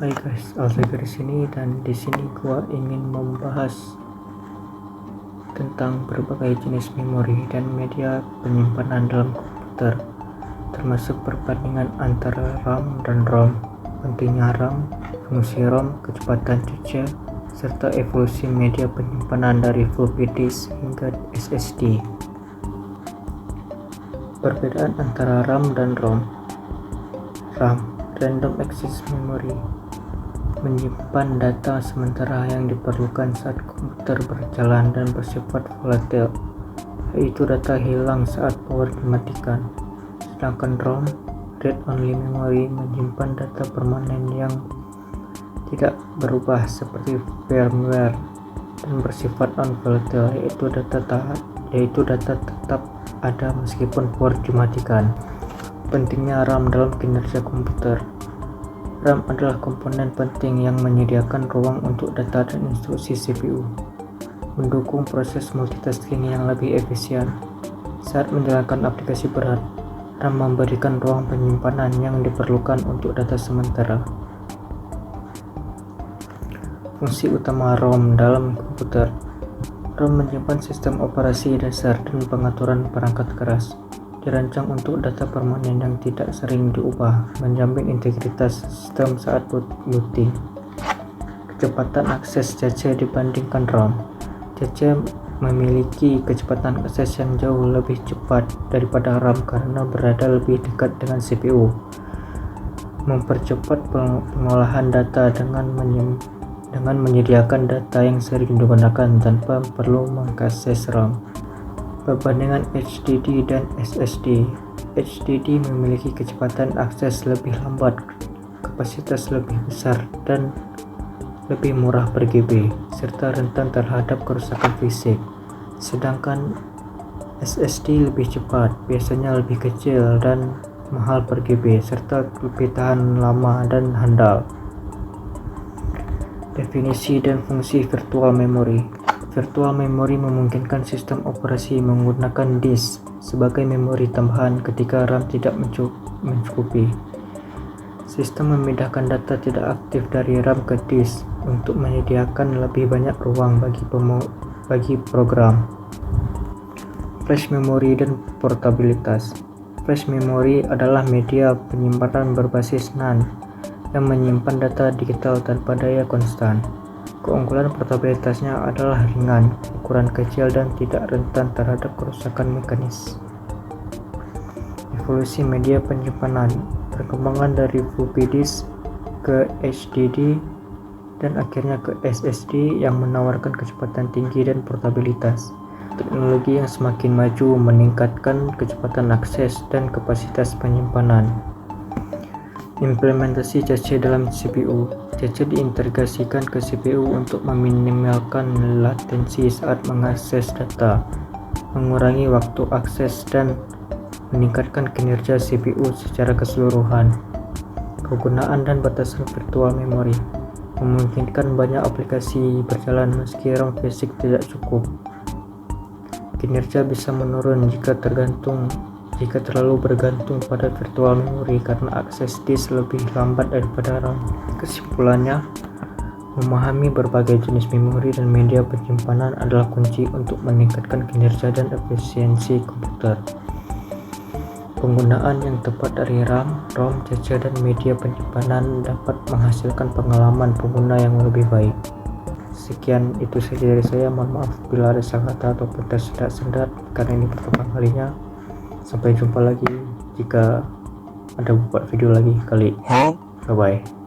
Hai guys, Alzagar di sini, dan di sini gua ingin membahas tentang berbagai jenis memori dan media penyimpanan dalam komputer, termasuk perbandingan antara RAM dan ROM, pentingnya RAM, fungsi ROM, kecepatan cache, serta evolusi media penyimpanan dari floppy disk hingga SSD. Perbedaan antara RAM dan ROM. RAM, Random Access Memory, menyimpan data sementara yang diperlukan saat komputer berjalan dan bersifat volatil, yaitu data hilang saat power dimatikan. Sedangkan ROM, Read Only Memory, menyimpan data permanen yang tidak berubah seperti firmware dan bersifat non-volatile, yaitu data tetap ada meskipun power dimatikan. Pentingnya RAM dalam kinerja komputer. RAM adalah komponen penting yang menyediakan ruang untuk data dan instruksi CPU, mendukung proses multitasking yang lebih efisien. Saat menjalankan aplikasi berat, RAM memberikan ruang penyimpanan yang diperlukan untuk data sementara. Fungsi utama ROM dalam komputer. ROM menyimpan sistem operasi dasar dan pengaturan perangkat keras. Dirancang untuk data permanen yang tidak sering diubah, menjamin integritas sistem saat booting. Kecepatan akses cache dibandingkan ROM. Cache memiliki kecepatan akses yang jauh lebih cepat daripada RAM karena berada lebih dekat dengan CPU, mempercepat pengolahan data dengan menyediakan data yang sering digunakan tanpa perlu mengakses RAM. Perbandingan HDD dan SSD. HDD memiliki kecepatan akses lebih lambat, kapasitas lebih besar, dan lebih murah per GB, serta rentan terhadap kerusakan fisik. Sedangkan SSD lebih cepat, biasanya lebih kecil dan mahal per GB, serta lebih tahan lama dan handal. Definisi dan fungsi virtual memory. Virtual memory memungkinkan sistem operasi menggunakan disk sebagai memori tambahan ketika RAM tidak mencukupi. Sistem memindahkan data tidak aktif dari RAM ke disk untuk menyediakan lebih banyak ruang bagi program. Flash memory dan portabilitas. Flash memory adalah media penyimpanan berbasis NAND yang menyimpan data digital tanpa daya konstan. Keunggulan portabilitasnya adalah ringan, ukuran kecil, dan tidak rentan terhadap kerusakan mekanis. Evolusi media penyimpanan. Perkembangan dari floppy disk ke HDD dan akhirnya ke SSD yang menawarkan kecepatan tinggi dan portabilitas. Teknologi yang semakin maju meningkatkan kecepatan akses dan kapasitas penyimpanan. Implementasi cache dalam CPU. Cache diintegrasikan ke CPU untuk meminimalkan latensi saat mengakses data, mengurangi waktu akses, dan meningkatkan kinerja CPU secara keseluruhan. Kegunaan dan batasan virtual memory memungkinkan banyak aplikasi berjalan meski RAM fisik tidak cukup. Kinerja bisa menurun jika terlalu bergantung pada virtual memory karena akses disk lebih lambat daripada RAM. Kesimpulannya, memahami berbagai jenis memori dan media penyimpanan adalah kunci untuk meningkatkan kinerja dan efisiensi komputer. Penggunaan yang tepat dari RAM, ROM, cache, dan media penyimpanan dapat menghasilkan pengalaman pengguna yang lebih baik. Sekian itu saja dari saya. Mohon maaf bila ada salah kata atau tidak sendat karena ini pertama kalinya. Sampai jumpa lagi jika ada buat video lagi kali. Bye bye.